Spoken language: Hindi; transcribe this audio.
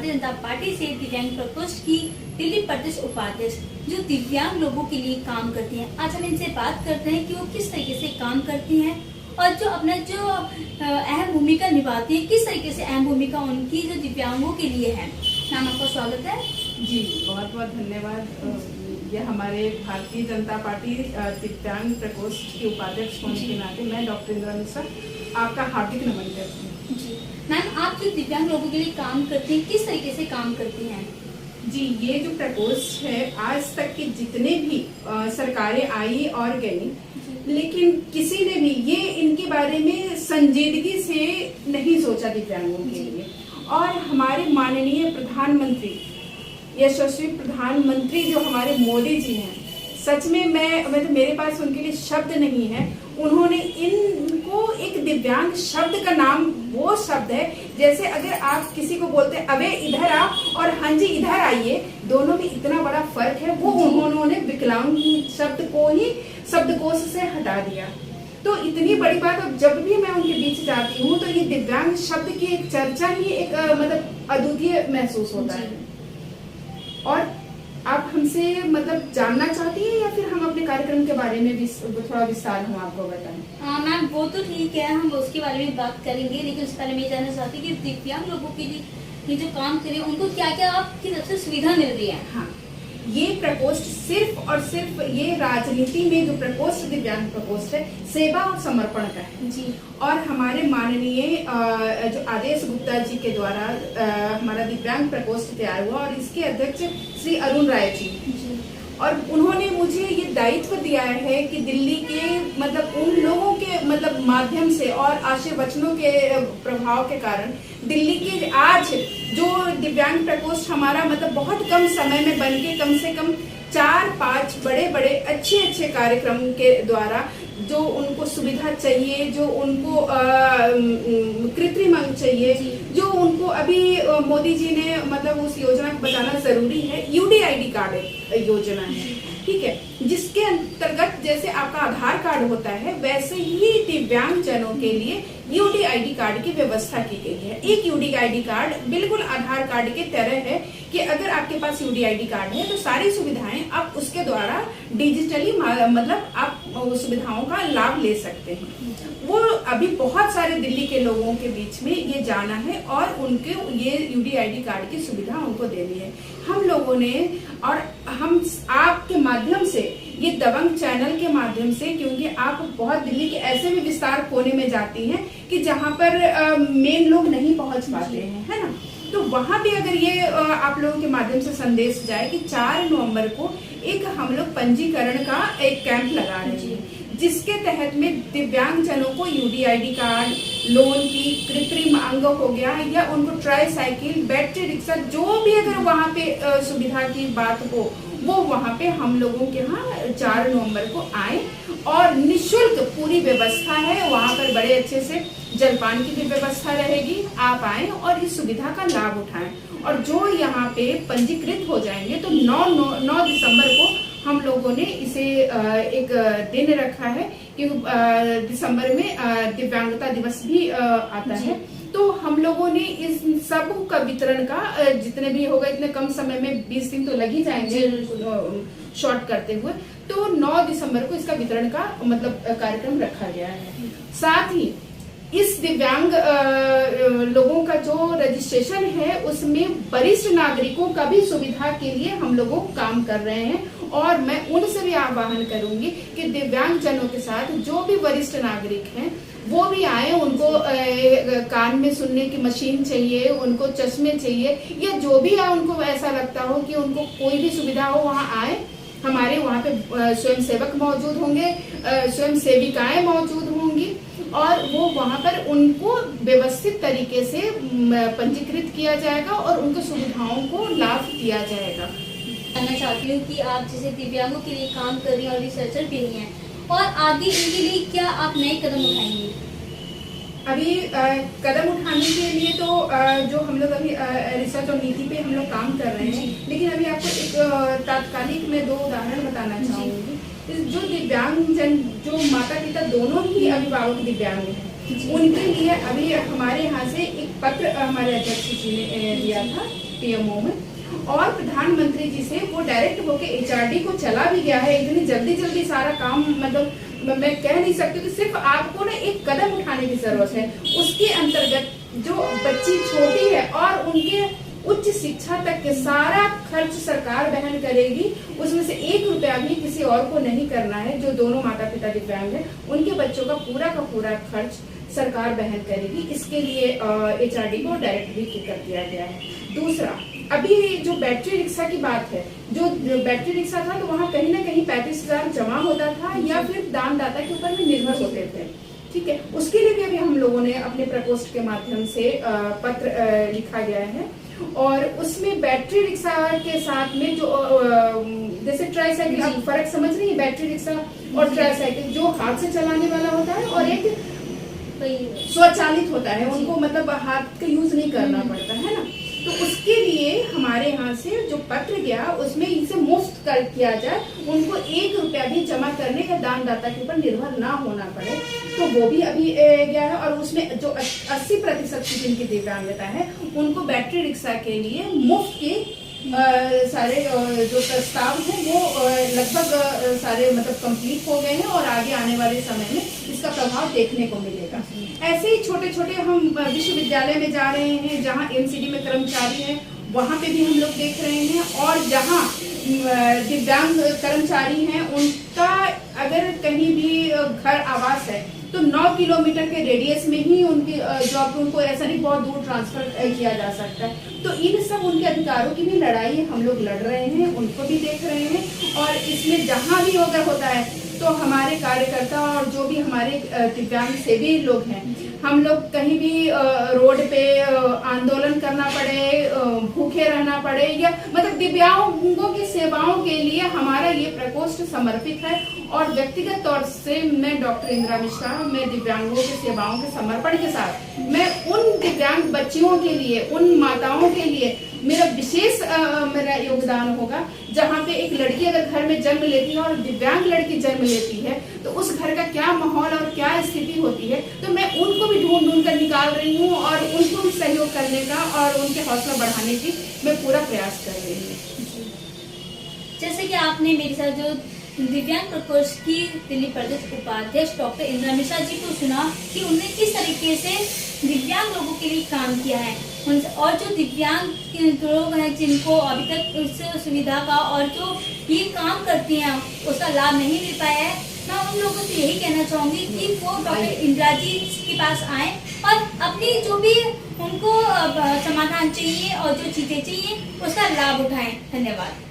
भारतीय जनता पार्टी से दिव्यांग प्रकोष्ठ की दिल्ली प्रदेश उपाध्यक्ष जो दिव्यांग लोगों के लिए काम करती हैं। आज हम इनसे बात करते हैं कि वो किस तरीके से काम करती हैं और जो अपना जो अहम भूमिका निभाती है, किस तरीके से अहम भूमिका उनकी जो दिव्यांगों के लिए है। मैम, आपका स्वागत है। जी, बहुत बहुत धन्यवाद। ये हमारे भारतीय जनता पार्टी दिव्यांग प्रकोष्ठ की उपाध्यक्ष होने के नाते मैं डॉक्टर इंदिरा मिश्रा आपका हार्दिक नमन करती हूँ। जी मैम, आप जो दिव्यांग लोगों के लिए काम करती हैं, किस तरीके से काम करती हैं? जी, ये जो प्रकोष्ठ है, आज तक के जितने भी सरकारें आई और गई, लेकिन किसी ने भी ये इनके बारे में संजीदगी से नहीं सोचा दिव्यांगों के लिए। और हमारे माननीय प्रधानमंत्री, यशस्वी प्रधानमंत्री जो हमारे मोदी जी हैं, सच में मैं तो मेरे पास उनके लिए शब्द नहीं है। उन्होंने इनको एक दिव्यांग शब्द का नाम, वो शब्द है जैसे अगर आप किसी को बोलते हैं अबे इधर आ और हाँ जी इधर आइए, दोनों में इतना बड़ा फर्क है। वो उन्होंने विकलांग शब्द को ही शब्दकोश से हटा दिया। तो इतनी बड़ी बात, अब जब भी मैं उनके बीच जाती हूँ तो ये दिव्यांग शब्द की एक चर्चा ही एक मतलब अद्वितीय महसूस होता है। और आप हमसे मतलब जानना चाहती है या फिर हम अपने कार्यक्रम के बारे में भी थोड़ा विस्तार हम आपको बताएं? मैम, वो तो ठीक है, हम उसके बारे में बात करेंगे, लेकिन उससे पहले मैं जानना चाहती हूँ कि दिव्यांग लोगों के लिए ये जो काम करें उनको क्या क्या आपकी तरफ से सुविधा मिल रही है? हाँ, ये प्रकोष्ठ सिर्फ और सिर्फ ये राजनीति में जो प्रकोष्ठ दिव्यांग प्रकोष्ठ है, सेवा और समर्पण का है जी। और हमारे माननीय जो आदेश गुप्ता जी के द्वारा हमारा दिव्यांग प्रकोष्ठ तैयार हुआ और इसके अध्यक्ष श्री अरुण राय जी, और उन्होंने मुझे ये दायित्व दिया है कि दिल्ली के मतलब उन लोगों के मतलब माध्यम से और आशीर्वचनों के प्रभाव के कारण दिल्ली के आज जो दिव्यांग प्रकोष्ठ हमारा मतलब बहुत कम समय में बनके कम से कम 4-5 बड़े बड़े अच्छे कार्यक्रम के द्वारा जो उनको सुविधा चाहिए, जो उनको कृत्रिम अंग चाहिए, जो उनको अभी मोदी जी ने मतलब उस योजना को बताना जरूरी है। यूडीआईडी कार्ड योजना है, ठीक है, जिसके अंतर्गत जैसे आपका आधार कार्ड होता है वैसे ही दिव्यांग जनों के लिए यूडीआईडी कार्ड की व्यवस्था की गई है। एक यूडीआईडी कार्ड बिल्कुल आधार कार्ड के तरह है कि अगर आपके पास यूडीआईडी कार्ड है तो सारी सुविधाएं आप उसके द्वारा डिजिटली मतलब आप सुविधाओं का लाभ ले सकते हैं। वो अभी बहुत सारे दिल्ली के लोगों के बीच में ये जाना है और उनके ये यूडीआईडी कार्ड की सुविधा उनको देनी है। हम लोगों ने और हम आपके माध्यम से, ये दबंग चैनल के माध्यम से, क्योंकि आप बहुत दिल्ली के ऐसे भी विस्तार कोने में जाती हैं कि जहाँ पर मेन लोग नहीं पहुँच पाते हैं, है ना, तो वहां भी अगर ये आप लोगों के माध्यम से संदेश जाए कि 4 नवंबर को एक हम लोग पंजीकरण का एक कैंप लगा रहे हैं, जिसके तहत में दिव्यांग जनों को यूडीआईडी कार्ड, लोन की, कृत्रिम अंग हो गया या उनको ट्राईसाइकिल, बैटरी रिक्शा, जो भी अगर वहां पे सुविधा की बात हो वो वहां पे हम लोगों के यहाँ 4 नवंबर को आए और निःशुल्क पूरी व्यवस्था है। वहां पर बड़े अच्छे से जलपान की भी व्यवस्था रहेगी। आप आए और इस सुविधा का लाभ उठाएं। और जो यहाँ पे पंजीकृत हो जाएंगे तो 9 दिसंबर को हम लोगों ने इसे एक दिन रखा है कि दिसंबर में दिव्यांगता दिवस भी आता है। तो हम लोगों ने इस सब का वितरण का जितने भी होगा, इतने कम समय में 20 दिन तो लग ही जाएंगे शॉर्ट करते हुए, तो 9 दिसंबर को इसका वितरण का मतलब कार्यक्रम रखा गया है। साथ ही इस दिव्यांग लोगों का जो रजिस्ट्रेशन है उसमें वरिष्ठ नागरिकों का भी सुविधा के लिए हम लोगों काम कर रहे हैं। और मैं उनसे भी आह्वान करूंगी कि दिव्यांग जनों के साथ जो भी वरिष्ठ नागरिक हैं वो भी आए। उनको कान में सुनने की मशीन चाहिए, उनको चश्मे चाहिए, या जो भी है उनको ऐसा लगता हो कि उनको कोई भी सुविधा हो, वहाँ आए। हमारे वहाँ पे स्वयं सेवक मौजूद होंगे, स्वयं सेविकाएं मौजूद होंगी और वो वहाँ पर उनको व्यवस्थित तरीके से पंजीकृत किया जाएगा और उनको सुविधाओं को लाभ दिया जाएगा। जानना चाहती हूँ कि आप जैसे दिव्यांगों के लिए काम कर रही हैं और रिसर्चर भी रही हैं, और आगे इनके लिए क्या आप नए कदम उठाएंगे? अभी कदम उठाने के लिए तो जो हम लोग अभी रिसर्च और नीति पे हम लोग काम कर रहे हैं, लेकिन अभी आपको एक तात्कालिक में 2 उदाहरण बताना चाहूंगी। जो दिव्यांग जन, जो माता पिता दोनों ही अभिभावक दिव्यांग हैं, उनके लिए अभी हमारे यहाँ से एक पत्र हमारे अध्यक्ष जी ने दिया था पीएमओ में, और प्रधानमंत्री जी से वो डायरेक्ट होके एचआरडी को चला भी गया है। इतनी जल्दी सारा काम, मतलब मैं कह नहीं सकती कि सिर्फ आपको ना एक कदम उठाने की जरूरत है। उसके अंतर्गत जो बच्ची छोटी है और उनके उच्च शिक्षा तक के सारा खर्च सरकार वहन करेगी, उसमें से 1 रुपया भी किसी और को नहीं करना है। जो दोनों माता पिता दिव्यांग हैं, उनके बच्चों का पूरा खर्च सरकार वहन करेगी। इसके लिए एचआरडी को डायरेक्ट भी कर दिया गया है। दूसरा, अभी जो बैटरी रिक्शा की बात है, जो बैटरी रिक्शा था तो वहाँ कहीं ना कहीं 35,000 जमा होता था या फिर दानदाता के ऊपर भी निर्भर होते थे। ठीक है, उसके लिए भी अभी हम लोगों ने अपने प्रकोष्ठ के माध्यम से पत्र लिखा गया है, और उसमें बैटरी रिक्शा के साथ में जो जैसे ट्राईसाइकिल, आप फर्क समझ रही है? बैटरी रिक्शा और ट्राईसाइकिल जो हाथ से चलाने वाला होता है और एक स्वचालित होता है, उनको मतलब हाथ का यूज नहीं करना पड़ता है ना। तो उसके लिए हमारे यहाँ से जो पत्र गया उसमें इसे मुफ्त कर किया जाए, उनको 1 रुपया भी जमा करने या दानदाता के ऊपर निर्भर ना होना पड़े, तो वो भी अभी गया है। और उसमें जो 80% की जिनकी दिव्यांगता है, उनको बैटरी रिक्शा के लिए मुफ्त के सारे जो प्रस्ताव हैं वो लगभग सारे मतलब कंप्लीट हो गए हैं, और आगे आने वाले समय में इसका प्रभाव देखने को मिलेगा। ऐसे ही छोटे छोटे हम विश्वविद्यालय में जा रहे हैं, जहाँ एमसीडी में कर्मचारी हैं, वहाँ पे भी हम लोग देख रहे हैं, और जहाँ दिव्यांग कर्मचारी हैं उनका अगर कहीं भी घर आवास है तो 9 किलोमीटर के रेडियस में ही उनकी जॉब, उनको ऐसा नहीं बहुत दूर ट्रांसफर किया जा सकता है। तो इन सब उनके अधिकारों की भी लड़ाई हम लोग लड़ रहे हैं, उनको भी देख रहे हैं, और इसमें जहाँ भी होता है तो हमारे कार्यकर्ता और जो भी हमारे दिव्यांग सेवी लोग हैं, हम लोग कहीं भी रोड पे आंदोलन करना पड़े, भूखे रहना पड़े, या मतलब दिव्यांगों की सेवाओं के लिए हमारा ये प्रकोष्ठ समर्पित है। और व्यक्तिगत तौर से मैं डॉक्टर इंदिरा मिश्रा, मैं दिव्यांगों की सेवाओं के समर्पण के साथ मैं उन दिव्यांग बच्चियों के लिए, उन माताओं के लिए मेरा विशेष मेरा योगदान होगा। जहाँ पे एक लड़की अगर घर में जन्म लेती है और दिव्यांग लड़की जन्म लेती है तो उस घर का क्या माहौल और क्या स्थिति होती है, तो मैं उनको भी ढूंढ कर निकाल रही हूँ, और उनको भी सहयोग करने का और उनके हौसला बढ़ाने की मैं पूरा प्रयास कर रही हूँ। जैसे कि आपने मेरे साथ जो दिव्यांग प्रकोष्ठ की दिल्ली प्रदेश उपाध्यक्ष डॉक्टर इंदिरा मिश्रा जी को सुना कि उन्होंने किस तरीके से दिव्यांग लोगों के लिए काम किया है, और जो दिव्यांग लोग हैं जिनको अभी तक उस सुविधा का और जो ये काम करती हैं उसका लाभ नहीं मिल पाया है, मैं उन लोगों से यही कहना चाहूंगी कि वो डॉक्टर इंदिरा जी के पास आए और अपनी जो भी उनको समाधान चाहिए और जो चीजें चाहिए उसका लाभ उठाएं। धन्यवाद।